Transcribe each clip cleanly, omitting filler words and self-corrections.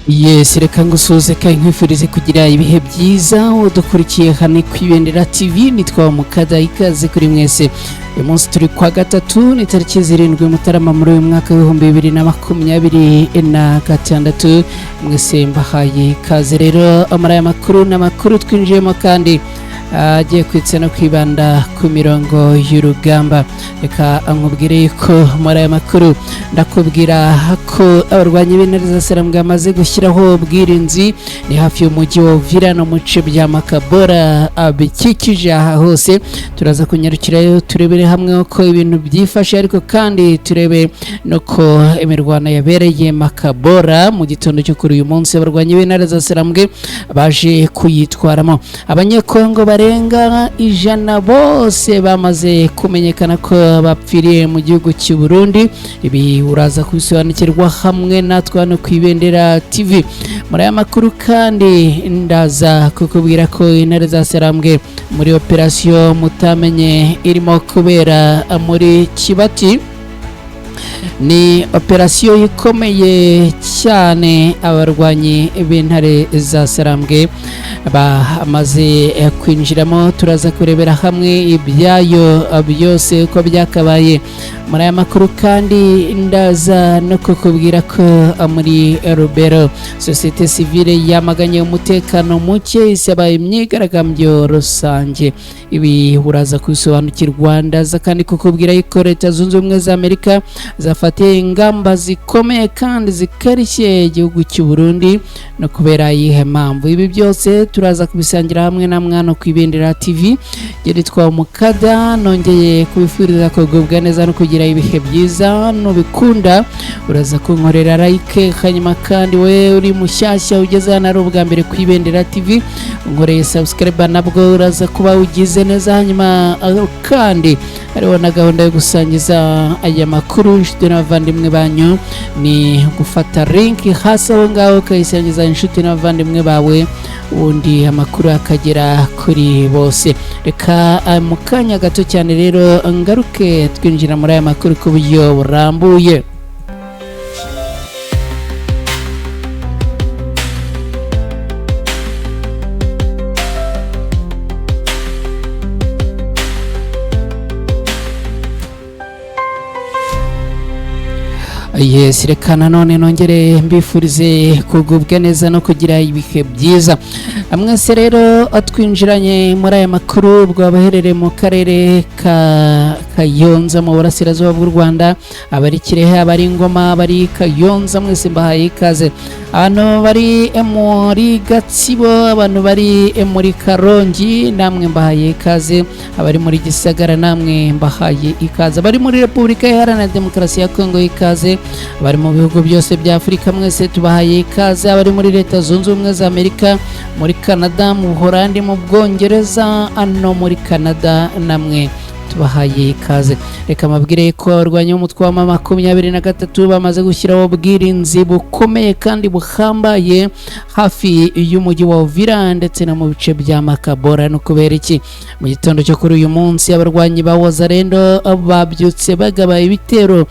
Yes, reka ngusuze kandi nkwifurize kugira ibihe byiza udukurikiye hano ku Ibendera TV. Nitwa Mukada, ikaze kuri mwese. Uyu munsi turi kwa gatatu, ni tariki 7 Mutarama muri uyu mwaka wa 2026. Mwese mbahaye ikaze rero amara y'amakuru n'amakuru twinjiyemo kandi agiye kwitse no kwibanda ku mirongo y'urugamba. Reka nkubwire ko muri aya makuru ndakubwira ko abarwanyi b'Intare Sarambwe bamaze gushyiraho ubwirinzi ni hafi y'umujyi wa Uvira no mu bice bya Makabora abikikije aha hose. Turaza kunyarukirayo turebere hamwe uko ibintu byifashe, ariko kandi turebe no ko imirwano yabereye Makabora mu gitondo cyo kuri uyu munsi. Abarwanyi b'Intare Sarambwe baje kuyitwaramo. Abanyekongo barenga 100 bose bamaze kumenyekana ko bapfiriye mu gihugu cy'u Burundi. Ibi uraza kubisobanukirwa hamwe natwe hano ku Ibendera TV. Muri aya makuru kandi ndaza kukubwira ko Intare Sarambwe muri operation mutamenye irimo kubera muri Kibati, ni operasiyo ikomeye cyane. Abarwanyi b'Intare Sarambwe bamaze kwinjiramo, turaza kurebera hamwe ibyayo byose uko byakabaye. Muri aya makuru kandi ndaza no kukubwira ko muri Rubero societe civile yamaganye umutekano muke, isaba imyigaragambyo rusange. Ibi uraza kubisobanukirwa. Ndaza kandi kukubwira ko Leta Zunze Ubumwe za Amerika zafatiye ingamba zikomeye kandi zikarishye igihugu cy'u Burundi no kubera iyihe mpamvu. Ibi byose turaza kubisangira hamwe na mwana ku Ibendera TV. Nitwa Mukada, nongeye kubifuriza kugubwa neza no kugira ibihe byiza. Nubikunda uraza kunkorera like, hanyuma kandi we uri mushyashya ugeze hano ari ubwa mbere ku Ibendera TV unkoreye subscribe, nabwo uraza kuba ugize neza. Hanyuma kandi hariho na gahunda yo gusangiza aya makuru inshuti n'abavandimwe banyu, ni gufata link hasi aho ngaho ukayisangiza inshuti n'abavandimwe bawe, ubundi amakuru akagera kuri bose. Reka mu kanya gato cyane rero ngaruke twinjira muri aya makuru ku buryo burambuye. Yes, reka nanone nongere mbifurize kugubwa neza no kugira ibihe byiza. Mwese rero atwinjiranye muri aya makuru bwabaherere mu karere ka Kayonza mu burasirazuba bw'u Rwanda, abari Kirehe, abari Ngoma, abari Kayonza, mwese mbahaye ikaze. Abantu bari muri Gatsibo, abantu bari muri Karongi, namwe mbahaye ikaze. Abari muri Gisagara, namwe mbahaye ikaze. Abari muri Repubulika Iharanira Demokarasi ya Kongo, ikaze. Abari mu bihugu byose bya Afurika, mwese tubahaye ikaze. Abari muri Leta Zunze Ubumwe za Amerika, muri Canada, mu Buholandi, mu Bwongereza, no muri Canada, namwe tubahaye ikaze. Reka mabwire ko abarwanyi b'umutwe wa 23 bamaze gushyiraho ubwirinzi bukomeye kandi buhambaye hafi y'umujyi wa Uvira ndetse no mu bice bya Makabora. No kubera iki? Mu gitondo cyo kuri uyu munsi abarwanyi ba Wazalendo babyutse bagaba ibitero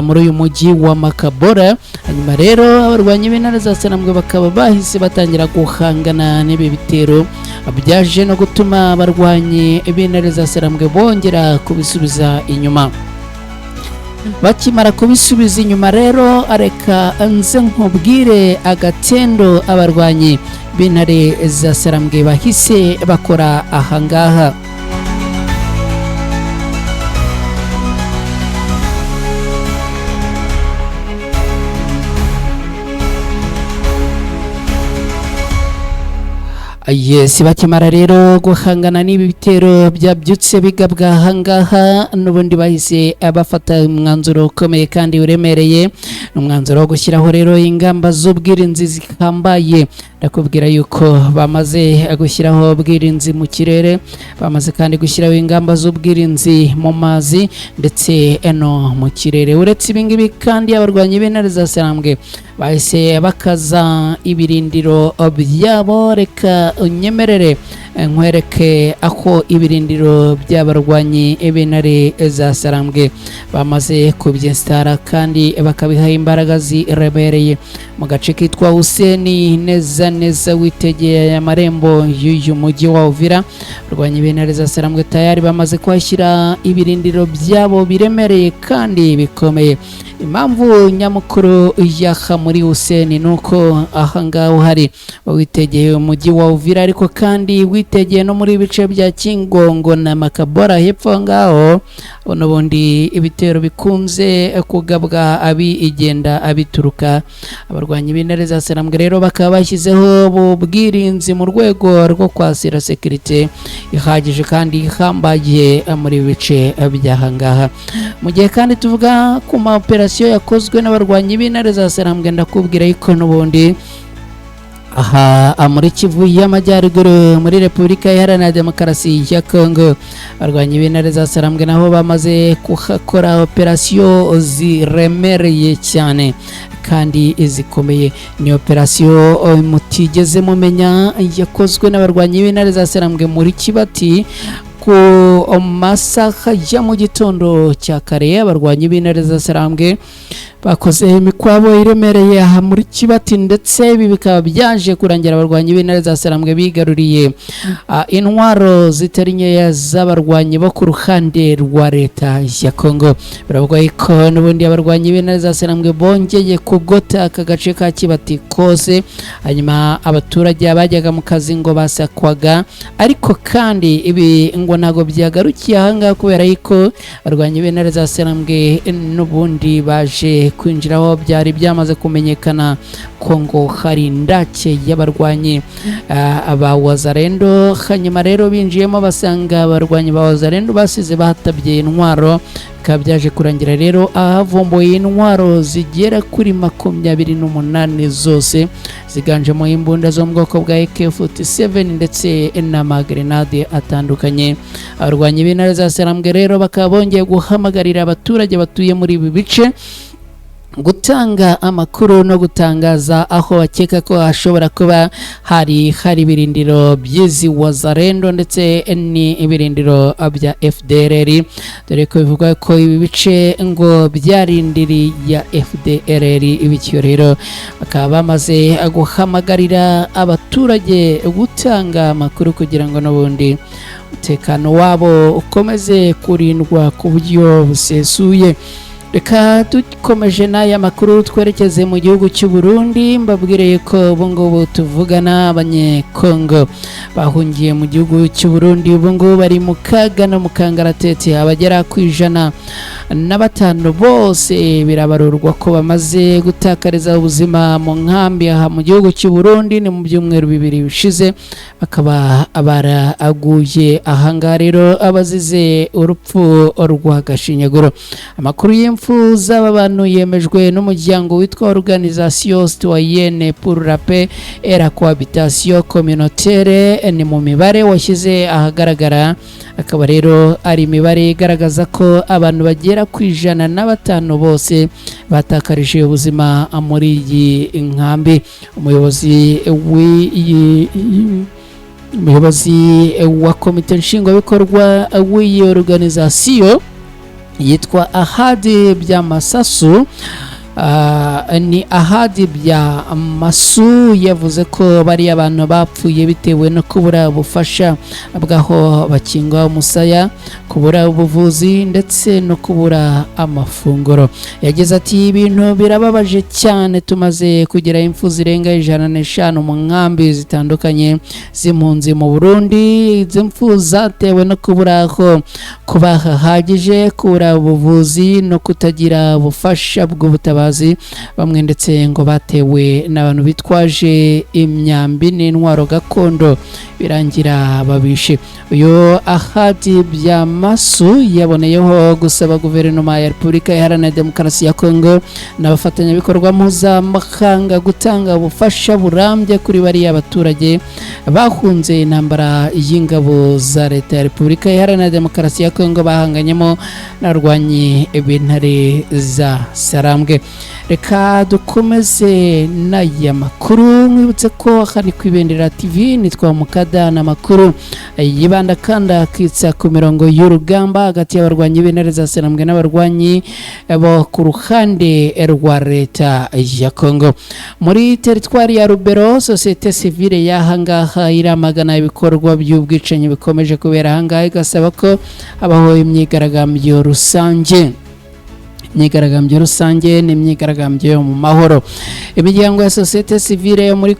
muri uyu mujyi wa Makabora. Hanyuma rero abarwanyi b'Intare Sarambwe bakaba bahise batangira guhangana n'ibi bitero, byaje no gutuma abarwanyi b'Intare Sarambwe bongera kubisubiza inyuma. Bakimara kubisubiza inyuma rero, areka nze nkubwire agatendo abarwanyi b'Intare Sarambwe bahise bakora ahangaha. Yes, bakimara rero guhangana n'ibi bitero byabyutse bigabwa ahangaha, n'ubundi bahise bafata umwanzuro ukomeye kandi uremereye, n'umwanzuro wo gushyiraho rero ingamba z'ubwirinzi zihambaye. Ndakubwira yuko bamaze gushyiraho ubwirinzi mu kirere, bamaze kandi gushyiraho ingamba z'ubwirinzi mu mazi ndetse no mu kirere. Uretse ibingibi kandi abarwanyi b'Intare Sarambwe bahise bakaza ibirindiro byabo. Reka unyemerere nkwereke aho ibirindiro by'abarwanyi b'intare za Sarambwe bamaze kubyinstara kandi bakabiha imbaraga zirebereye mu gace kitwa Huseni, neza neza witegeye amarembo y'uyu mujyi wa Uvira. Abarwanyi b'intare za Sarambwe tayari bamaze kuhashyira ibirindiro byabo biremereye kandi bikomeye. Impamvu nyamukuru yaha muri Huseni nuko ahangaha uhari witegeye umujyi wa Uvira, ariko kandi witegeye no muri bice bya Kingongo na Makabora hepfo ngaho. Ubundi ibitero bikunze kugabwa igenda abituruka. Abarwanyi b'intare za Sarambwe rero bakaba bashyizeho ubwirinzi mu rwego rwo kwasira security ihagije kandi ihambaye muri bice by'ahangaha. Mu gihe kandi tuvuga ku ma operasiyo yakozwe n'abarwanyi b'intare za Sarambwe, ndakubwira yuko n'ubundi aha muri Kivu y'Amajyaruguru muri Repubulika Iharanira Demokarasi ya Kongo, abarwanyi b'intare za Sarambwe naho bamaze kuhakora operasiyo ziremereye cyane kandi izikomeye. Ni operasiyo mutigeze mumenya yakozwe n'abarwanyi b'intare za Sarambwe muri Kibati ku masaha ya mu gitondo cya kare. Abarwanyi b'intare za Sarambwe bakoze imikwabo iremereye aha muri Kibati, ndetse ibi bikaba byaje kurangira abarwanyi b'intare za Sarambwe bigaruriye intwaro zitari nkeya z'abarwanyi bo ku ruhande rwa leta ya Kongo. Biravuga ko n'ubundi abarwanyi b'intare za Sarambwe bongeye kugota aka gace ka Kibati kose, hanyuma abaturage bajyaga mu kazi ngo basakwaga. Ariko kandi ibi ngo ntago byagarukiye ahangaha, kubera ko abarwanyi b'intare za Sarambwe n'ubundi baje kwinjiraho byari byamaze kumenyekana ko ngo hari ndake y'abarwanyi aba Wazalendo. Hanyuma rero binjiyemo basanga abarwanyi ba Wazalendo basize bahatabye intwaro. Bikaba byaje kurangira rero ahavumbuye intwaro zigera kuri 28 zose ziganjemo imbunda zo mu bwoko bwa AK47 ndetse n'amagrenade atandukanye. Abarwanyi b'intare za Sarambwe rero bakaba bongeye guhamagarira abaturage batuye muri ibi bice gutanga amakuru no gutangaza aho bakeka ko hashobora kuba hari ibirindiro by'izi Wazalendo ndetse ni ibirindiro bya FDLR, dore ko bivuga ko ibi bice ngo byarindiri ya FDLR. Ibicyo rero bakaba bamaze guhamagarira abaturage gutanga amakuru kugira ngo n'ubundi umutekano wabo ukomeze kurindwa ku buryo busesuye. Reka dukomeje n'aya makuru twerekeze mu gihugu cy'u Burundi. Mbabwireye ko ubu ngubu tuvugana abanyekongo bahungiye mu gihugu cy'u Burundi ubu ngubu bari mu kaga no mu kangaratete. Abagera ku 105 bose birabarurwa ko bamaze gutakariza ubuzima mu nkambi aha mu gihugu cy'u Burundi. Ni mu byumweru 2 bishize bakaba baraguye ahangaha rero abazize urupfu rwa gashinyaguro. Amakuru y'imfu z'aba bantu yemejwe n'umuryango witwa Organisation Citoyenne pour la Paix et la Cohabitation Communautaire. Ni mu mibare washyize ahagaragara, akaba rero ari imibare igaragaza ko abantu bagera ku 105 bose batakarije ubuzima muri iyi nkambi. Umuyobozi wa komite nshingwabikorwa w'iyi organisation yitwa Ahadi Byamasasu ni Ahadi Byamasu yavuze ko bari abantu bapfuye bitewe no kubura ubufasha bwaho bakingwa umusaya, kubura ubuvuzi ndetse no kubura amafunguro. Yagize ati ibintu birababaje cyane, tumaze kugira impfu zirenga 105 mu nkambi zitandukanye z'impunzi mu Burundi. Izi impfu zatewe no kubura aho kuba hahagije, kubura ubuvuzi no kutagira ubufasha bw'ubutabazi. Bamwe ndetse ngo batewe n'abantu bitwaje imyambi n'intwaro gakondo birangira babishe. Uyu Ahadi Byamasu yaboneyeho gusaba guverinoma ya Repubulika Iharanira Demokarasi ya Kongo n'abafatanyabikorwa mpuzamahanga gutanga ubufasha burambye kuri bariya abaturage bahunze intambara y'ingabo za leta ya Repubulika Iharanira Demokarasi ya Kongo bahanganyemo n'abarwanyi b'intare za Sarambwe. reka dukomeze n'aya makuru mwibutse ko akani kwibendera TV nitwa Mukadana makuru yibanda kandi akitsa ku mirongo y'urugamba hagati y'abarwanyi b'intare za Senambwe n'abarwanyi bo ku ruhande rwa leta ya Kongo. Muri teritwari ya Rubero societe civile yahangaha iramagana ibikorwa by'ubwicanyi bikomeje kubera hangaha igasaba ko abaho imyigaragambyo rusange. Imyigaragambyo rusange ni imyigaragambyo yo mu mahoro. Imiryango ya societe civile yo muri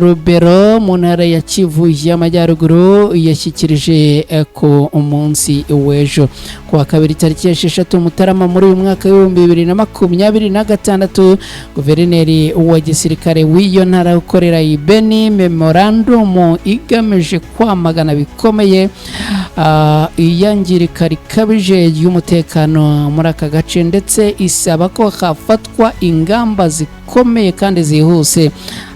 Rubero mu ntara ya Kivu y'Amajyaruguru yashyikirije ku umunsi w'ejo kuwa kabiri tariki ya 6 Mutarama muri uyu mwaka wa 2026 guverineri wa gisirikare w'iyo ntara ukorera Ibeni memorandum igamije kwamagana bikomeye iyangirika rikabije y'umutekano muri aka gace ndetse isaba ko hafatwa ingamba zikomeye kandi zihuse.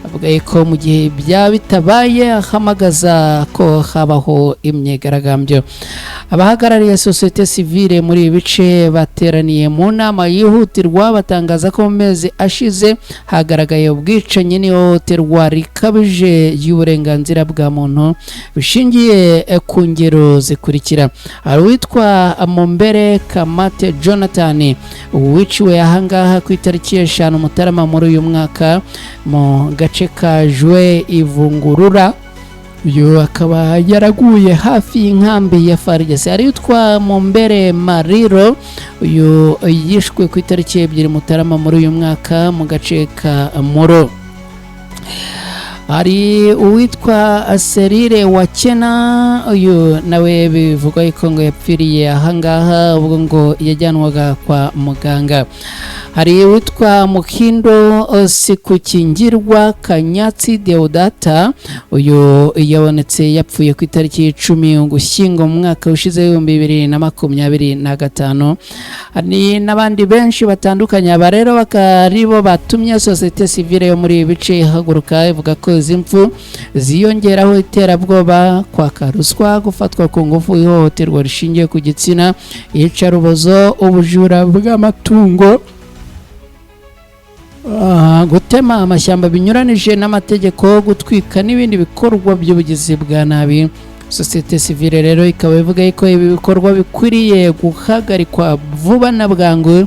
Avuga ko mu gihe bya bitabaye ahamagaza ko habaho imyigaragambyo. Abahagarariye societe civile muri ibice bateraniye mu nama yihutirwa batangaza ko mu mezi ashize hagaragaye ubwicanyi n'ihohoterwa rikabije y'uburenganzira bwa muntu bishingiye ku ngero zikurikira. Hari uwitwa Mombere Kamate Jonathan wiciwe ahangaha ku itariki ya 5 Mutarama muri uyu mwaka mu gace ka Jwe Ivungurura. Uyu akaba yaraguye hafi y'inkambi ya FARDC. Hari utwa Mombere Mariro uyu yishwe ku itariki ya 2 Mutarama muri uyu mwaka mu gace ka Moro. Hari uwitwa Serire Wakena uyu nawe bivugwa ko ngo yapfiriye ahangaha ubwo ngo yajyanwaga kwa muganga. Hari uwitwa Mukindo Sikukingirwa Kanyatsi Deodata uyu yabonetse yapfuye ku itariki 10 Ugushyingo mu mwaka ushize 2025. Hari n'abandi benshi batandukanye. Aba rero bakaribo batumye societe civile yo muri bice haguruka ivuga ko impfu ziyongeraho iterabwoba, kwaka ruswa, gufatwa ku ngufu, ihohoterwa rishingiye ku gitsina, iyicarubozo, ubujura bw'amatungo, gutema amashyamba binyuranije n'amategeko, gutwika n'ibindi bikorwa by'ubugizi bwa nabi. Societe civile rero ikaba ivuga ko ibi bikorwa bikwiriye guhagarikwa vuba na bwangu,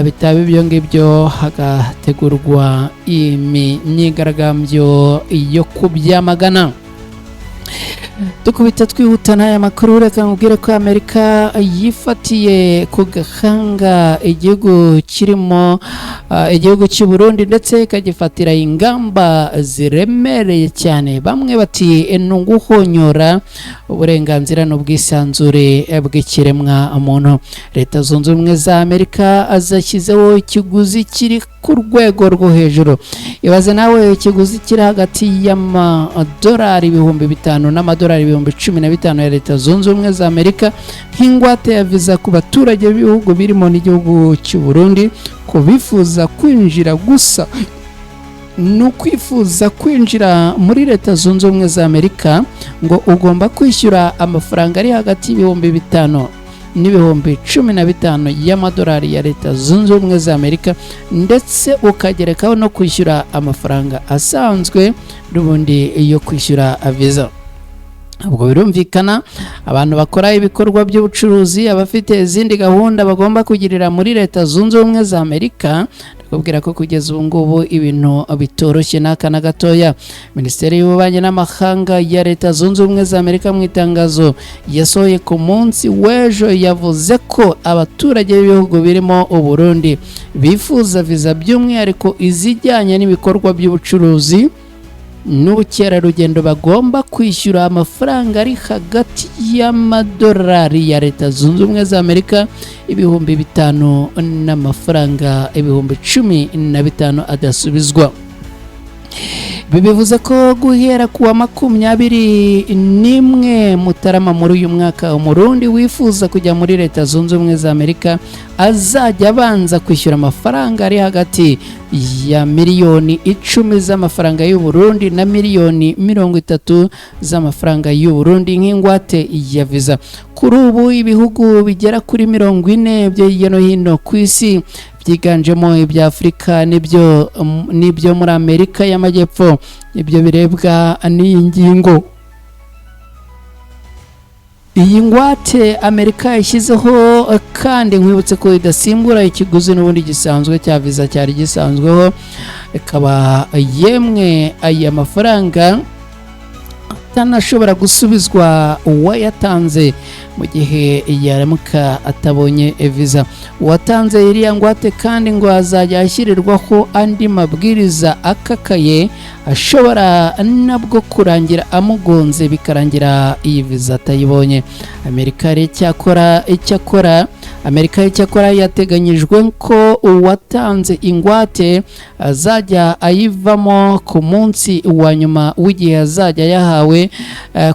bitaba ibyo ngibyo hagategurwa imyigaragambyo yo kubyamagana. Dukubita twihuta n'aya makuru reka nkubwire ko Amerika yifatiye ku gahanga igihugu kirimo igihugu cy'u Burundi ndetse ikagifatira ingamba ziremereye cyane. Bamwe bati n'uguhonyora uburenganzira n'ubwisanzure bw'ikiremwa muntu. Leta Zunze Ubumwe za Amerika azashyizeho ikiguzi kiri ku rwego rwo hejuru. Ibaze nawe ikiguzi kiri hagati y'amadolari 5,000 n'amadolari 15,000 ya Leta Zunze Ubumwe za Amerika nk'ingwate ya visa ku baturage b'ibihugu birimo n'igihugu cy'u Burundi ko bifuza kwinjira gusa no kwifuza kwinjira muri Leta Zunze Ubumwe za Amerika ngo ugomba kwishyura amafaranga ari hagati y'5,000 n'ibihumbi 15 y'amadolari ya Leta Zunze Ubumwe za Amerika ndetse ukagerekaho no kwishyura amafaranga asanzwe n'ubundi yo kwishyura visa. Ubwo birumvikana abantu bakora ibikorwa by'ubucuruzi abafite izindi gahunda bagomba kugirira muri Leta Zunze Ubumwe za Amerika. Kubwira ko kugeza ubu ngubu ibintu bitoroshye n'akana gatoya. Minisiteri y'Ububanyi n'Amahanga ya Leta Zunze Ubumwe za Amerika mu itangazo yasohoye ku munsi w'ejo yavuze ko abaturage b'ibihugu birimo u Burundi bifuza visa by'umwihariko izijyanye n'ibikorwa by'ubucuruzi n'ubukerarugendo bagomba kwishyura amafaranga ari hagati y'amadolari ya Leta Zunze Ubumwe za Amerika 5,000 n'amafaranga 15,000 adasubizwa. Bibivuze ko guhera kuwa 21 Mutarama muri uyu mwaka umurundi wifuza kujya muri Leta Zunze Ubumwe za Amerika azajya abanza kwishyura amafaranga ari hagati ya miliyoni 10 z'amafaranga y'u Burundi na miliyoni 30 z'amafaranga y'u Burundi nk'ingwate ya visa. Kuri ubu ibihugu bigera kuri 40 byo hino ku isi byiganjemo ibya Afurika n'ibyo muri Amerika y'Amajyepfo ibyo birebwa n'iyi ngingo. Iyi ngwate Amerika yashyizeho kandi nkwibutse ko idasimbura ikiguzi n'ubundi gisanzwe cya visa cyari gisanzweho, ikaba yemwe aya mafaranga atanashobora gusubizwa uwayatanze mu gihe yaramuka atabonye visa. Uwatanze iriya ngwate kandi ngo azajya ashyirirwaho andi mabwiriza akakaye ashobora nabwo kurangira amugonze bikarangira iyi visa atayibonye. Amerika icyakora yateganyijwe ko uwatanze ingwate azajya ayivamo ku munsi wa nyuma w'igihe azajya yahawe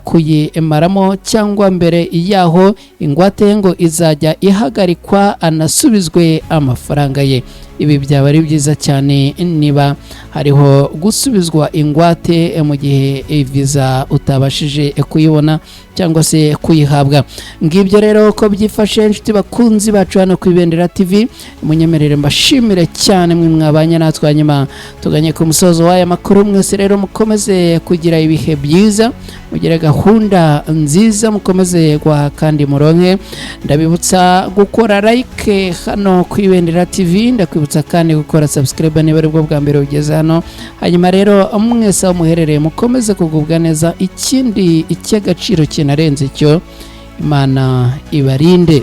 kuyimaramo, cyangwa mbere yaho ingwate ngo izajya ihagarikwa anasubizwe amafaranga ye. Ibi byaba ari byiza cyane niba hariho gusubizwa ingwate mu gihe visa utabashije kuyibona cyangwa se kuyihabwa. Ngibyo rero ko byifashe inshuti bakunzi bacu hano ku Ibendera TV, munyemerere mbashimire cyane mwe mwabanye natwe, hanyuma tuganye ku musozo w'aya makuru. Mwese rero mukomeze kugira ibihe byiza, mugire gahunda nziza, mukomeze guhaha kandi muronke. Ndabibutsa gukora like hano ku Ibendera TV, ndakwibutsa kandi gukora subscribe niba ari bwo bwa mbere ugeze hano. Hanyuma rero mwese aho muherereye mukomeze kugubwa neza, ikindi icy'agaciro kinarenze cyo Imana ibarinde.